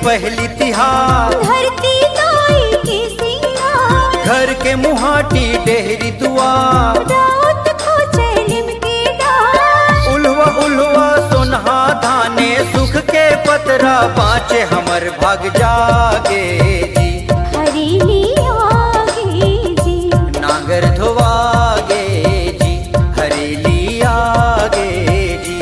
पहली तिहार धरती दाई के सिंगार घर के मुहाटी डेहरी दुआर रात खोजे लिमके डार उल्वा उल्वा सोनहा धाने सुख के पतरा बाँचे हमर भाग जागे जी हरीली आगे जी नांगर धोवागे जी हरेली आगे जी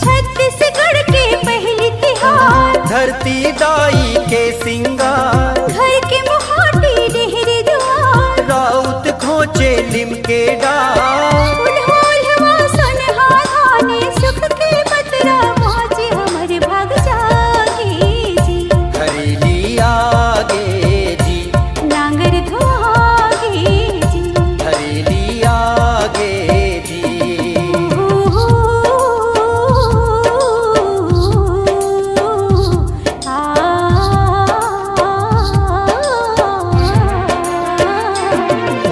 छत्तीसगढ़ के पहली तिहार धरती दाई के सिंगार घर के मुहाटी डेहरी दुआर राउत खोचे लिमके डार उल्वा सुनहा धाने सुख के पतरा बाँचे हमर भाग जागे जी हरेली आगे जी नांगर धोआगे जी हरेली आगे जी ओ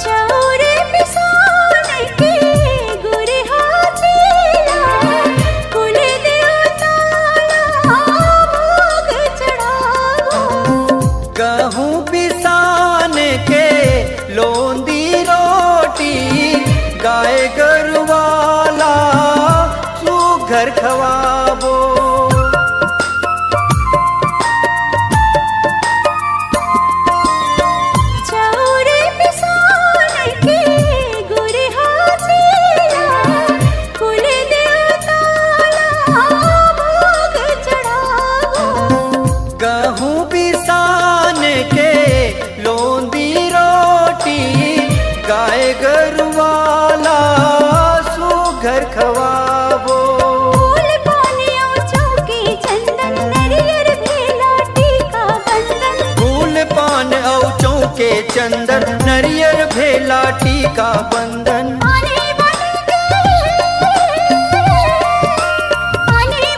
चौरे पिसान के गुरे हाजिला कुल देवताला भोग चढ़ावो गहूँ पिसान के लोंदी रोटी गाय गरुवाला तू घर खवाबो चौरे पिसान के गुरे हाजिला कुल देवताला भोग चढ़ावो गहूँ पिसान के लोंदी रोटी गाय गरुवाला सू घर खवाबो फूल पानियों चौके चंदन नरियर भेला टीका बंदन फूल पान औ चौके चंदन नरियर भेला टीका बंदन आने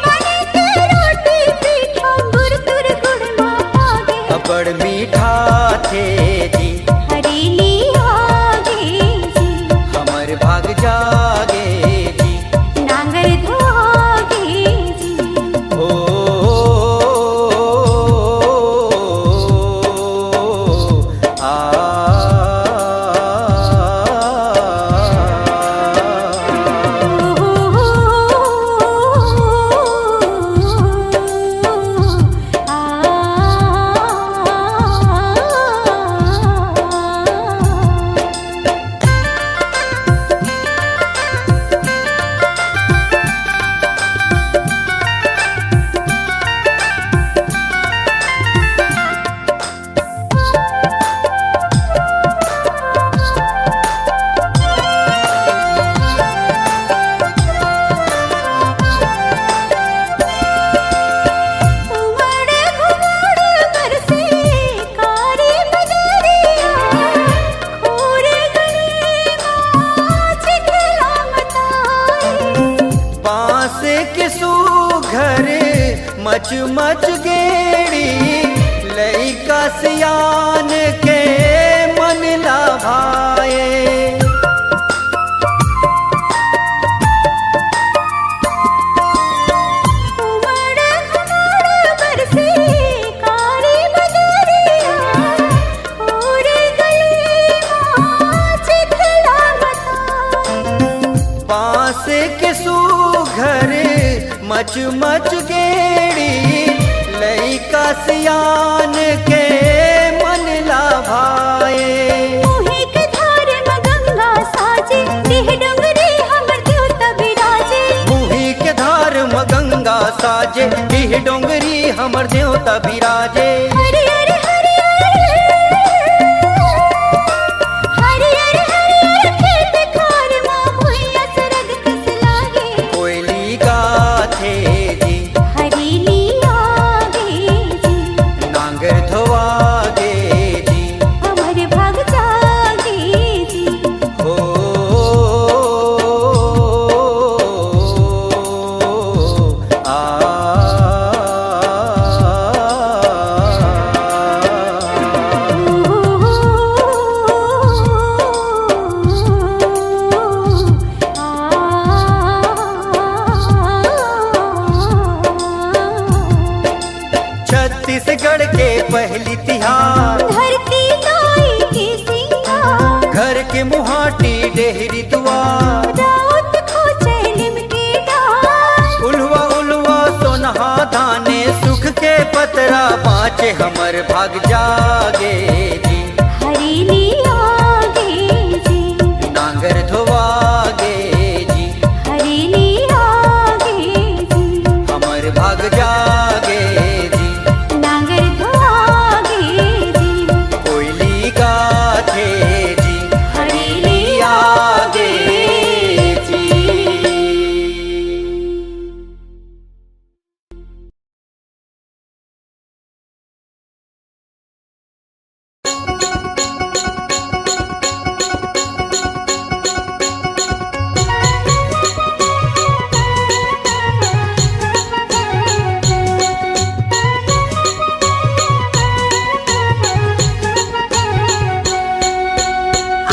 बने के रोटी पीठा गुर तुर गुड़ मागे अबड़ मीठा थे जी हरीली आगे जी हमर भाग जागे जी नांगर धोगे जी ओ आ उमड़ घुमड़ बरसे कारी बदरिया खोरे गली माँ चिखला मताई बांस के सूघर मच मच गेड़ी लइका सियान के मन लाभाए उमड़ घुमड़ बरसे कारी बदरिया खोरे गली माँ चिखला मताई बांस के सूघर मच मच गेड़ी लइका सियान के मन लाभाए मोहि के धार में गंगा साजे देह डोंगरी हमर देवता विराजे मुही के धार म गंगा साजे डीह डोंगरी हमर देवता बिराजे हरियर हरियर हरियर हरियर खेत खार माँ भुइया सरग कस लागे के मुहाटी डेहरी दुआर, राउत खोचे लिमके डार। उल्वा उल्वा सोनहा धाने सुख के पतरा बाँचे हमर भाग जागे जी। हरेली आगे जी, नांगर धोवागे जी, हरेली आगे जी, हमर भाग जागे जी। नांगर धोआगे जी, कोयली गाथे जी, हरेली आगे जी।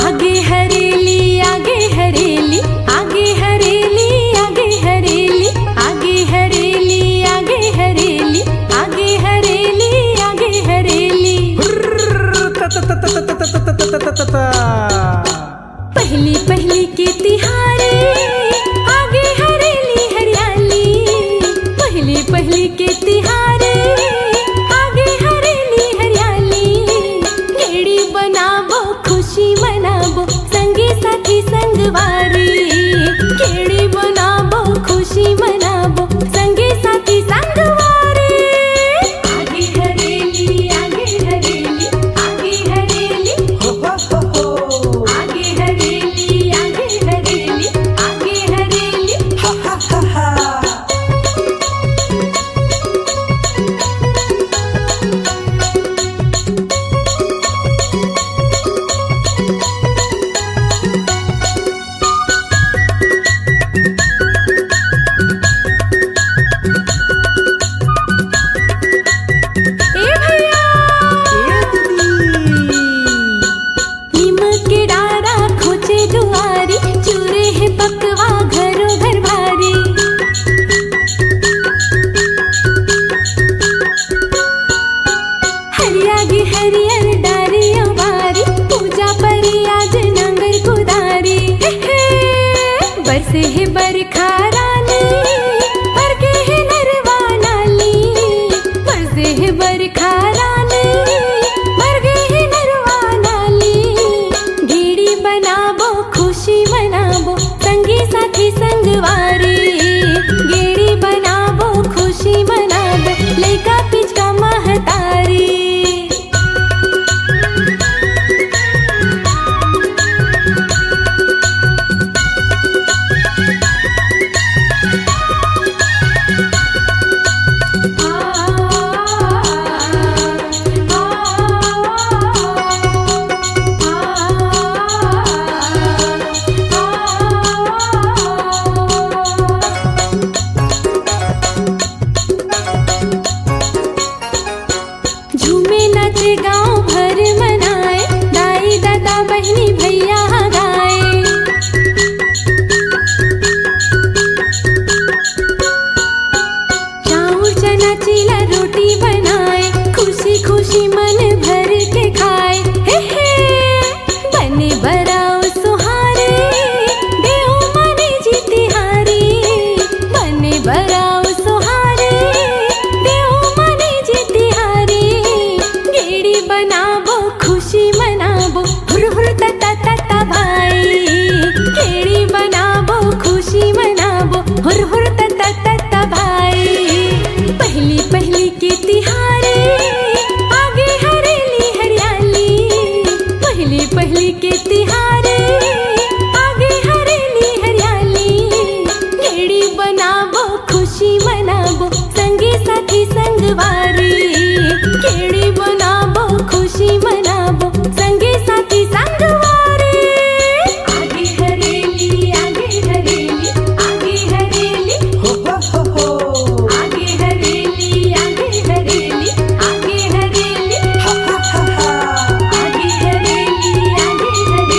आगे हरेली आगे हरेली, आगे हरेली आगे हरेली, आगे हरेली आगे हरेली, आगे हरेली आगे हरेली। पहली पहली के तिहारे आगे हरेली हरियाली, पहली पहली के तिहारे आगे हरेली हरियाली। गेड़ी बनाबो खुशी मनाबो संगी साथी संगवारी, गेड़ी बनाबो खुशी मनाबो संगी साथी संगवारी। आगे हरेली आगे हरेली, आगे हरेली आगे हरेली, आगे हरेली आगे हरेली। ए भैया नीम के डारा खोचे दुआरी, चूरे है पकवा घरों घर भारी। हरियागी हरियर डारियों बारी, पूजा परी आज नांगर कुदारी। बरसे है बरखा रानी, बरके है नरवा नाली, बरसे है बरखा रानी, बरगे है नरवा नाली। गेड़ी बनाबो खुशी मनाबो संगी साथी संगवारी, गेड़ी बनाबो खुशी मनाबो लइका पिचका महतारी। झूमे नाचे गाँव भर मनाए, दाई दादा बहनी भैया गाए। चाउर चना चीला रोटी बनाए, खुशी खुशी मन भर के खाए। हे बने बराओ सुहारे, देहु मने जीतिहारी, बने बराओ सुहारे, देहु मने जीतिहारी। गेड़ी बनाबो खुशी मनाबो हुर हुर तता तता भाई, गेड़ी बनाबो खुशी मनाबो हुर हुर तता तता भाई। पहली पहली के तिहारे आगे हरेली हरियाली, पहली पहली के तिहारे आगे हरेली हरियाली। गेड़ी बनाबो खुशी मनाबो संगी साथी संगवारी, गेड़ी बनाबो खुशी मनाबो संगी साथी संगवारी। आगे हरेली आगे हरेली, आगे हरेली आगे हरेली, आगे हरेली आगे हरेली, आगे हरेली आगे हरेली।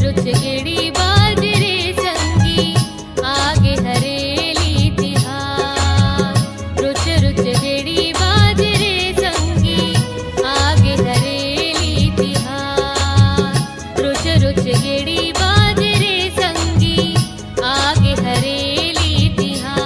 रुच गेड़ी बाजरे संगी आगे हरेली तिहार रुच रुच गेड़ी बाजरे संगी आगे हरेली तिहार रुच रुच गेड़ी बाजरे संगी आगे हरेली तिहार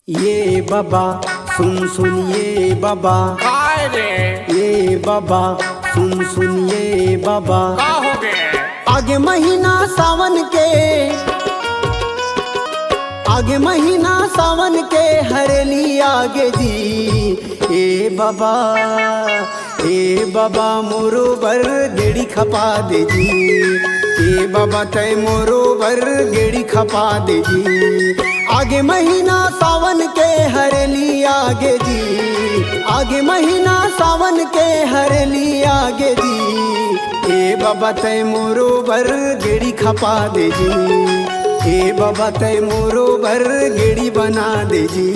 ये बाबा सुन सुन ये बाबा, काय रे ये बाबा सुन सुन ये बाबा। का हो गए? आगे महीना सावन के, आगे महीना सावन के हरेली आगे जी। ए बाबा मोरो बर गेड़ी खपा दे जी। ए बाबा तय मोरो बर गेड़ी खपा दे जी। आगे महीना सावन के हरेली आगे जी। आगे महीना सावन के हरेली आगे जी। ए बाबा तय मोरो बर गेड़ी खपा दे जी। ए बाबा तय मोरो बर गेड़ी बना दे जी।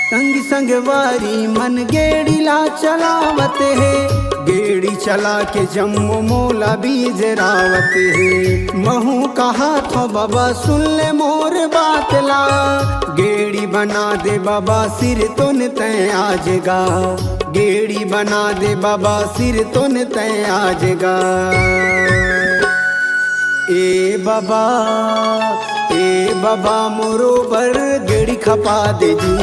संग संगवारी मन गेड़ी ला चलावत है। गेड़ी चला के जम्मू मोला बीज रावत है। महू कहा था बाबा सुन ले मोर बात ला। गेड़ी बना दे बाबा सिर तुन तय आजगा। गेड़ी बना दे बाबा सिर तुन तय आजगा। ए बाबा मोरो बर गेड़ी खपा दे जी।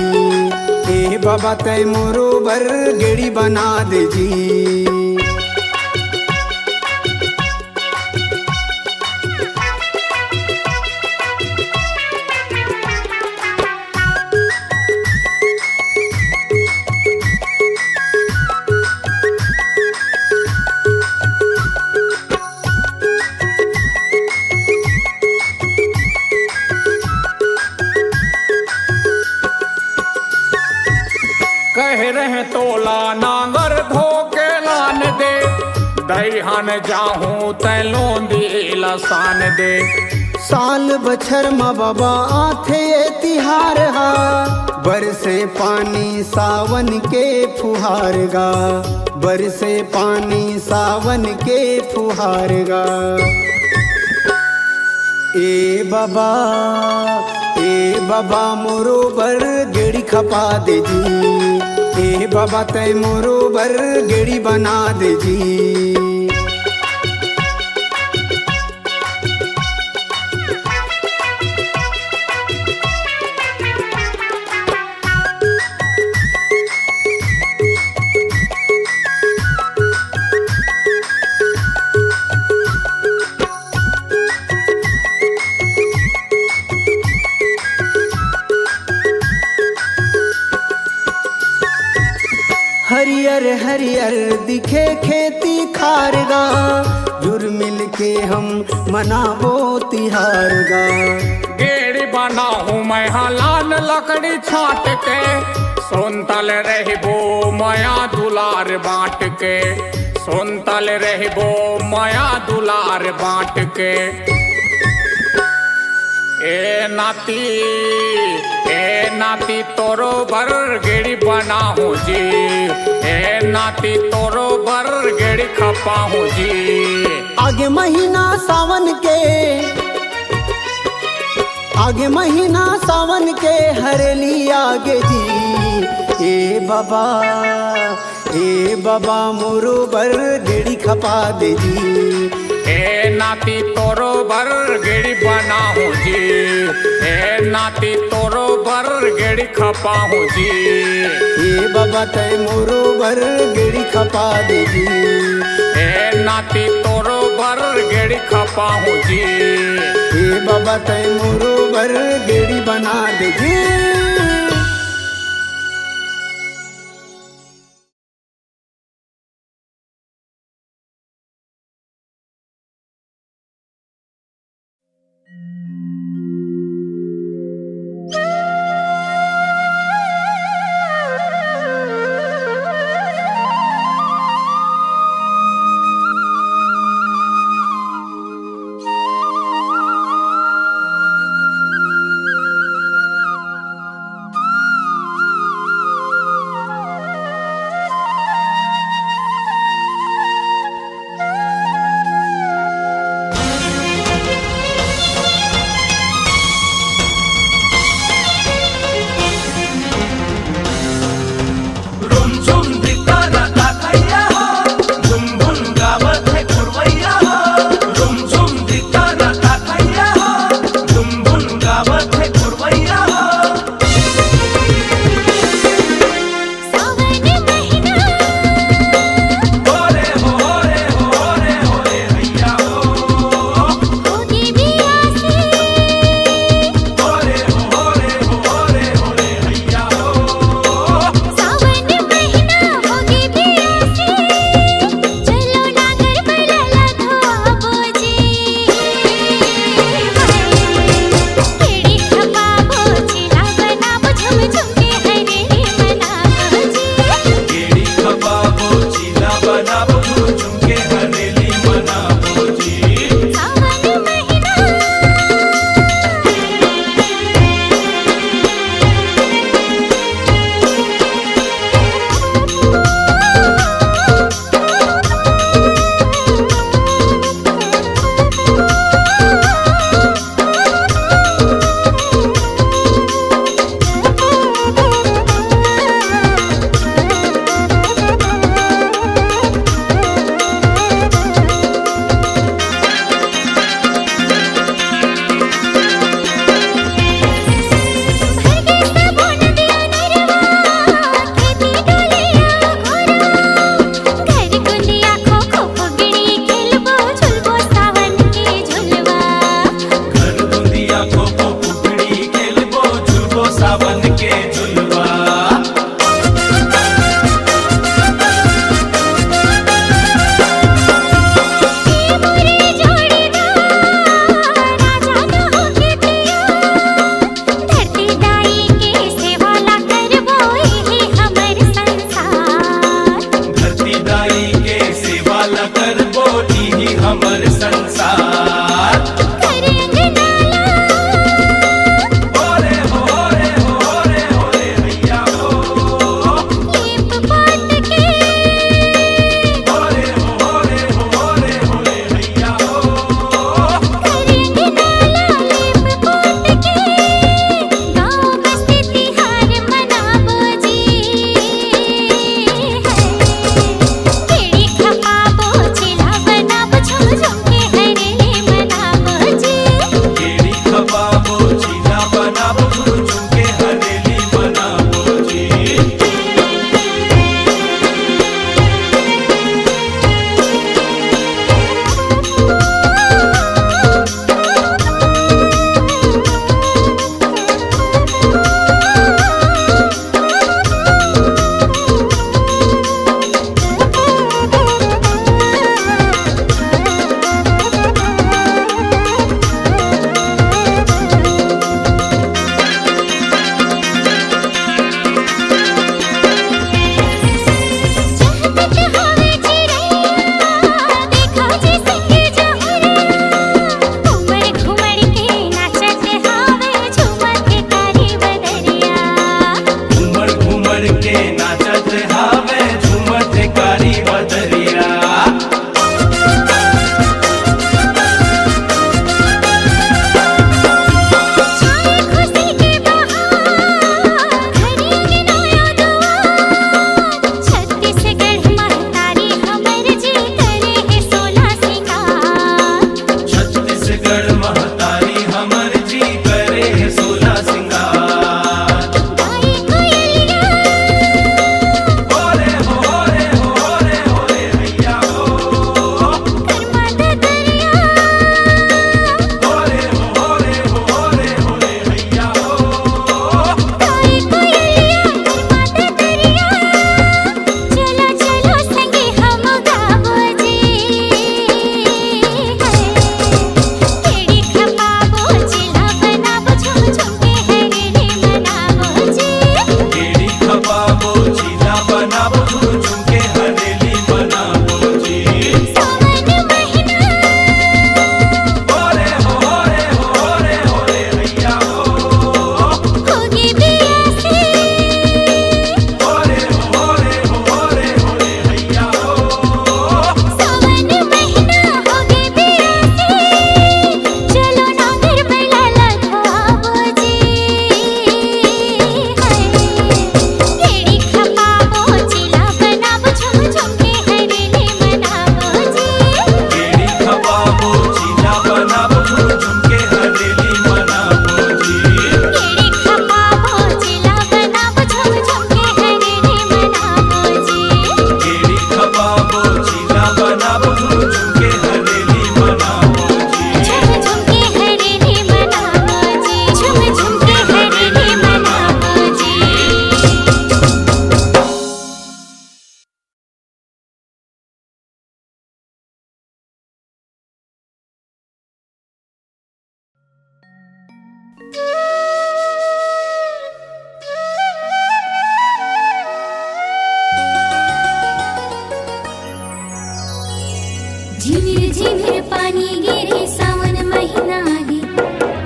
ए बाबा तय मोरो बर गेड़ी बना दे जी। कह रहे तोला नांगर धोके लान दे। दईहन जाहूं तै लोंदी लसान दे। साल बछर मा बाबा आथे तिहार हा। बरसे पानी सावन के फुहार गा। बरसे पानी सावन के फुहार गा। ए बाबा मोरो बर गेड़ी खपा दे जी। ए बाबा तय मोरो बर गेड़ी बना दे जी। हरियर हरियर दिखे खेती खारगा। जुर मिल के हम मनाबो तिहार गा। गेड़ी बनाहूं मैं हलान लकड़ी छाट के। सोनतल रहबो माया दुलार बांट के। सोनतल रहबो माया दुलार बांट के। ए नाती तोरो बर गेड़ी बनाहूं जी। ए नाती तोरो बर गेड़ी खपाहूं जी। आगे महीना सावन के, आगे महीना सावन के हरेली आगे जी। ए बाबा मोरो बर गेड़ी खपा दे जी। ए नाती तोरो बर गेड़ी बनाहूं जी। ए नाती तोरो बर गेड़ी खपाहूं जी। ए बाबा तय मोरो बर गेड़ी खपा दे जी। ए नाती तोरो बर गेड़ी खपाहूं जी। ए बाबा तय मोरो बर गेड़ी बना दे जी। झिमिर झिमिर पानी गिरे सावन महिना आगे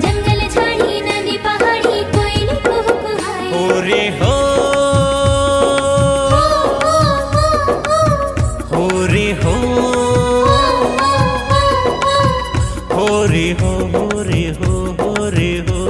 जंगल झाड़ी नदी पहाड़ी कोयली कुहकुहाए हो रे हो हो रे हो हो रे हो हो रे हो हो रे हो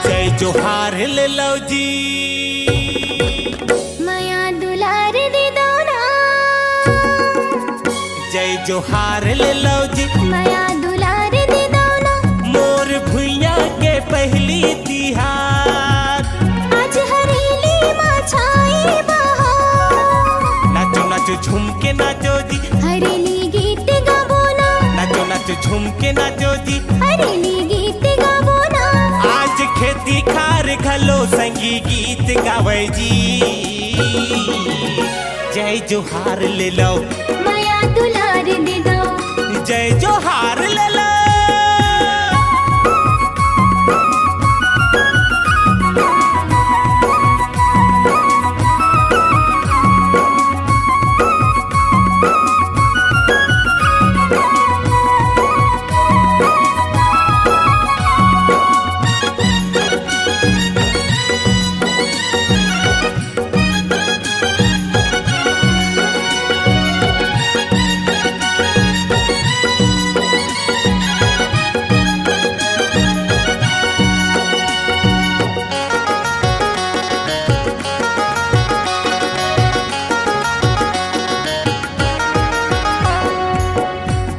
जय जोहार ले लो जी माया दुलार दे दो ना जय जोहार ले लो जी माया दुलार दे दो ना मोर भुइया के पहली तिहार आज हरेली माँ छाई बहार नाचो नाचो झूम के नाचो जी हरेली गीत गाबो ना नाचो नाचो झूम के नाचो जी हरेली गीत गाबो ना आज खेती खार घलो संगी गीत गावे जी जय जोहार ले लो माया दुलार दे दो जय जोहार ले लो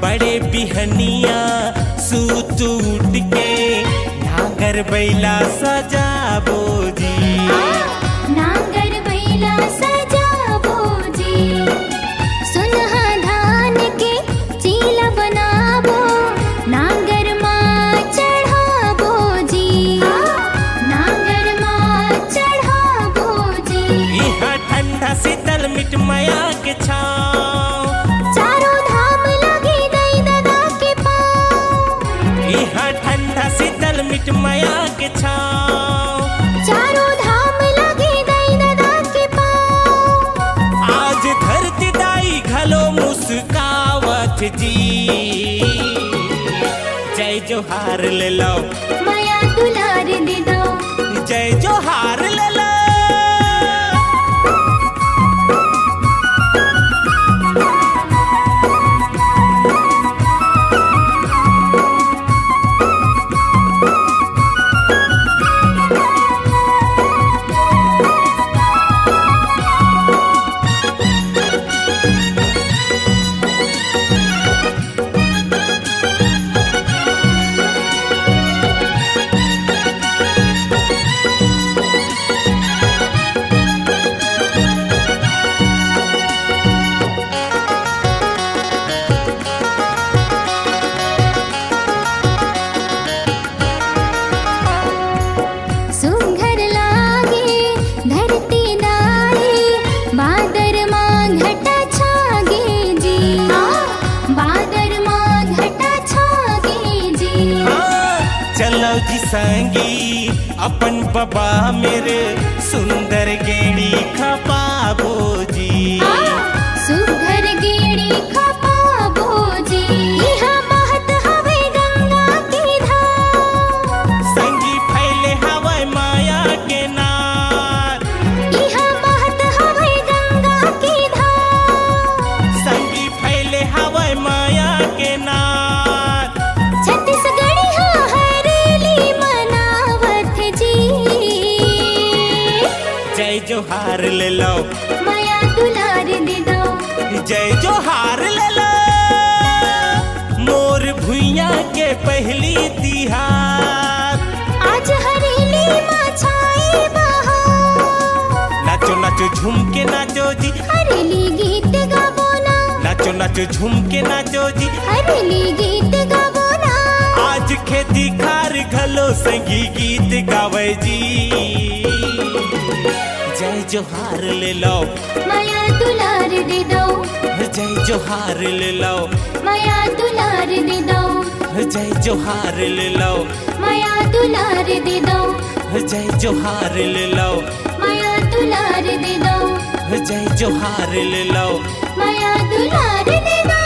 बड़े बिहनिया सूत उठ के नागर बैला सजाबो जी नांगर बैला सजाबो जी सुनहा धान के चीला बनाबो नांगर माँ चढ़ाबो जी नांगर माँ चढ़ाबो जी यहाँ ठंडा शीतल मिट माया के छाँव चारों धाम लगे दई दादा के पाँव यहाँ ठंडा शीतल मिट माया के छाँव चारों धाम लगे दई दादा के पाँव आज धरती दाई घलो मुस्कावत जी जय जोहार ले लो माया दुलार दे दो जय जोहार ले लो सुघर लागे धरती दाई बादर माँ घटा छागे जी बादर माँ घटा छागे जी हाँ, चलो जी संगी अपन बाबा मेरे सुंदर गेड़ी खपाबो जी सुघर गेड़ी खपाबो जी इहा बहत हवे गंगा की धार संगी फैले हवाई माया के नार इहा बहत हवे गंगा की धार संगी फैले हवाई माया के नार छत्तीसगढ़ी हाँ हरेली मनावत जी जय जोहार ले लो माया दुलार दे दो जय जोहार ले लो मोर भुइया के पहली तिहार आज हरेली माँ छाई बहार नाचो नाचो झूम के नाचो जी हरेली गीत गाबो ना नाचो नाचो झूम के नाचो जी हरेली गीत गाबो ना आज खेती खार घलो संगी गीत गावे जी जय जोहार ले लो माया दुलार दे दो जय जोहार ले लो माया दुलार दे दो जय जोहार ले लो माया दुलार दे दो जय जोहार ले लो माया दुलार दे दो जय जोहार ले लो माया दुलार दे दो